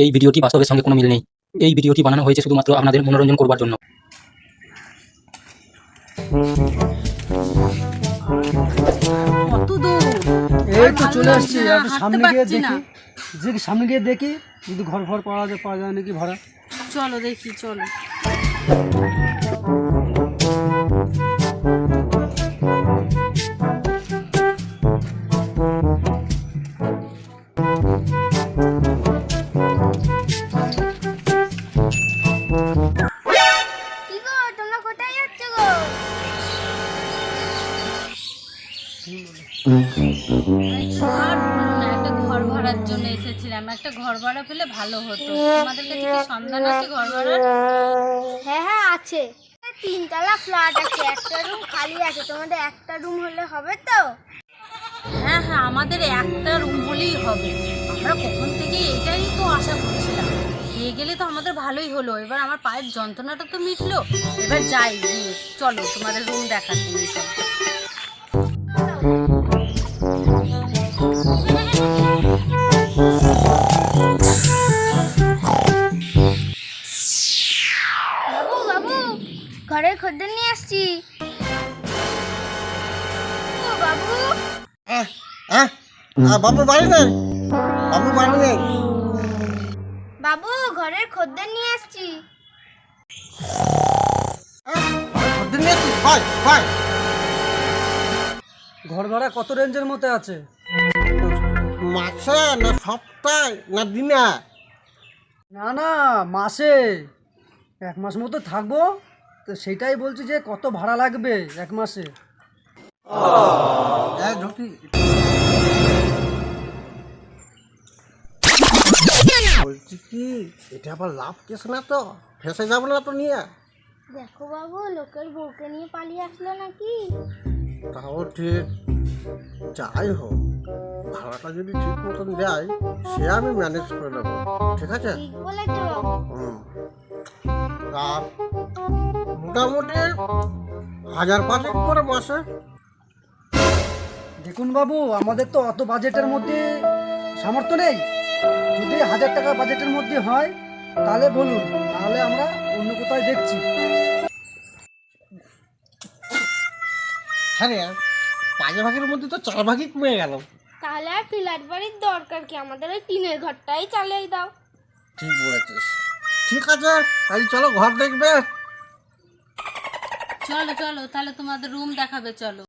এই ভিডিওটি বাস্তবের সঙ্গে কোনো মিল নেই। এই ভিডিওটি বানানো হয়েছে শুধুমাত্র আপনাদের মনোরঞ্জন করবার জন্য। কত দূর? এই তো চলে আসছি। না, একটু হাঁটতে সামনে গিয়ে দেখি যদি ঘর পাওয়া যায় নাকি ভাড়া। চলো দেখি, চলো। কি গো, তোমরা কোথায় যাচ্ছ গো? আর বলো না, একটা ঘর ভাড়ার জন্য এসেছিলাম। একটা ঘর ভাড়া পেলে ভালো হতো। তোমাদের কাছে কি সন্ধান আছে ঘর ভাড়ার? হ্যাঁ হ্যাঁ আছে, 3 তলা ফ্ল্যাট আছে, একটা রুম খালি আছে, তোমাদের একটা রুম হলে হবে তো? হ্যাঁ হ্যাঁ, আমাদের একটা রুম হলেই হবে। আমরা কখন থেকে এটাই তো আশা করছিলাম। পেয়ে গেলে তো আমাদের ভালোই হলো। এবার আমার পায়ের যন্ত্রণাটা তো মিটলো। এবার যাই গিয়ে, চলো তোমাদের রুম দেখাতে নিয়ে চলো। বাবু বাবু, ঘরের খদ্দের নিয়ে আসছি। ও বাবু, বাবু বাড়ি নেই, বাবু বাড়ি নেই। বাবু ঘরের খদ্দের নিয়ে আসছি। খদ্দের নিয়ে আসছিস? হয় হয়। ঘর ভাড়া কত রেঞ্জের মধ্যে আছে? মাসে না সপ্তাহে না দিনে? না মাসে। 1 মাস মতো থাকবো, তো সেটাই বলছি যে কত ভাড়া লাগবে 1 মাসে। বলছি কি, এটা আবার লাভ কেস না তো? ফেসে যাবো না তো নিয়ে? দেখো বাবু, লোকের বউকে নিয়ে পালিয়ে আসলো নাকি? তাও ঠিক। যাই হোক, ভাড়াটা যদি ঠিক মতন দেয় সে আমি ম্যানেজ করে নেবো, ঠিক আছে? ঠিক বলেছো বাবু। আর মোটামুটি 1000-5 করে মাসে। দেখুন বাবু, আমাদের তো অত বাজেটের মধ্যে সামর্থ্য নেই। যদি 1000 টাকা বাজেটের মধ্যে হয় তাহলে বলুন, তাহলে আমরা অন্য কোথায় দেখছি। হ্যাঁ রে, 5 ভাগের মধ্যে তো 4 ভাগই কমে গেল। তাহলে আর ফ্ল্যাট বাড়ির দরকার কি, আমাদের ওই টিনের ঘরটাই চালিয়ে দাও। ঠিক বলেছিস। ঠিক আছে, তাই চলো ঘর দেখবে। চলো চলো, তাহলে তোমাদের রুম দেখাবে, চলো।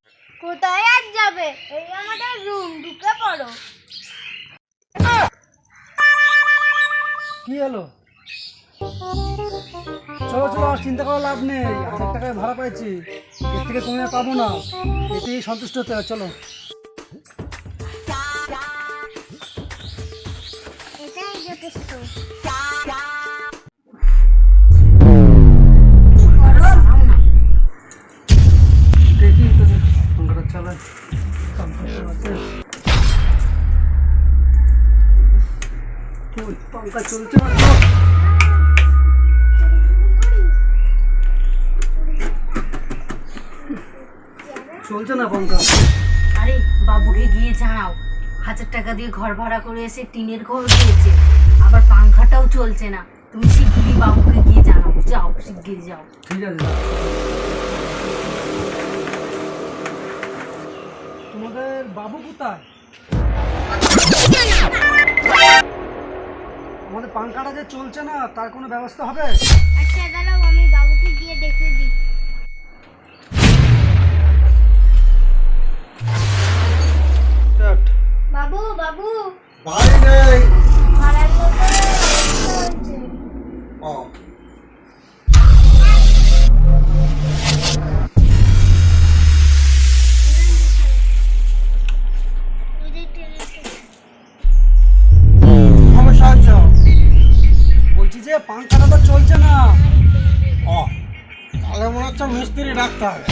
কোথায় আর যাবে, এই আমাদের রুম, ঢুকে পড়ো। কি হলো? চলো আর চিন্তা করার লাভ নেই। 1000 টাকায় ভাড়া পাইছি, এর থেকে কমে পাবো না। এতেই সন্তুষ্ট হতে হয়। চলো। এটাই যথেষ্ট। দেখি তো সংখ্যাটা চালাই। পাঙ্খা চলছে না তো? চলছে না পাঙ্খা। আরে বাবুকে গিয়ে জানাও, 1000 টাকা দিয়ে ঘর ভাড়া করে এসে টিনের ঘর দিয়েছে, আবার পাংখাটাও চলছে না। তুমি শিগগিরই বাবুকে গিয়ে জানাও, যাও শিগগিরই যাও। ঠিক আছে। তোমাদের বাবু কোথায়? আমাদের পাঙ্খাটা যে চলছে না, তার কোনো ব্যবস্থা হবে? আচ্ছা দাঁড়াও, আমি বাবুকে গিয়ে দেখে দিই। বাবু বাবু, বাড়ি নেই। ভাড়ার লোকের ব্যবস্থা হয়েছে। ও, ওই যে ট্রেনের সাথে। সমস্যা হচ্ছে? বলছি যে পাঙ্খাটা তো চলছে না। ও, তাহলে মনে হচ্ছে মিস্ত্রি ডাকতে হবে।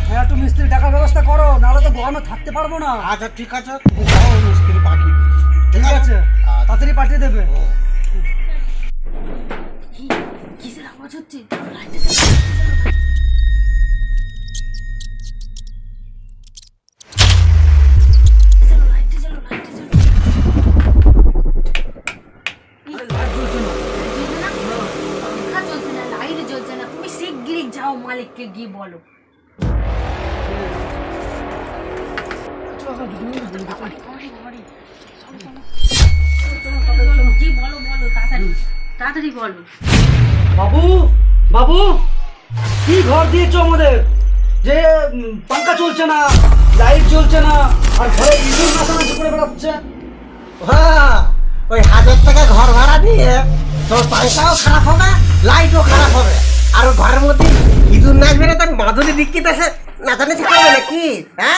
হ্যাঁ, একটু মিস্ত্রি টাকার ব্যবস্থা করো, নাহলে তো গরমে থাকতে পারবো না। আচ্ছা ঠিক আছে, তুমি যাও, মিস্ত্রি পাঠিয়ে দিচ্ছি। ঠিক আছে, তাড়াতাড়ি পাঠিয়ে দেবে। কিসের আওয়াজ হচ্ছে? লাইট যাও মালিককে গিয়ে বলো। কি বলো বলো তাড়াতাড়ি তাড়াতাড়ি বলো। বাবু বাবু কি ঘর দিয়েছো আমাদের, যে পাঙ্খা চলছে না, লাইট জ্বলছে না, আর ঘরে ইঁদুর নাচানাচি করে বেড়াচ্ছে। হ্যাঁ, ওই 1000 টাকা ঘর ভাড়া দিয়ে তোর পয়সাও খারাপ হবে, লাইটও খারাপ হবে, আর ওই ঘরের মধ্যে ইঁদুর নাচবে না, তার মাধুরী দীক্ষিত এসে নাচানাচি করবে নাকি? হ্যাঁ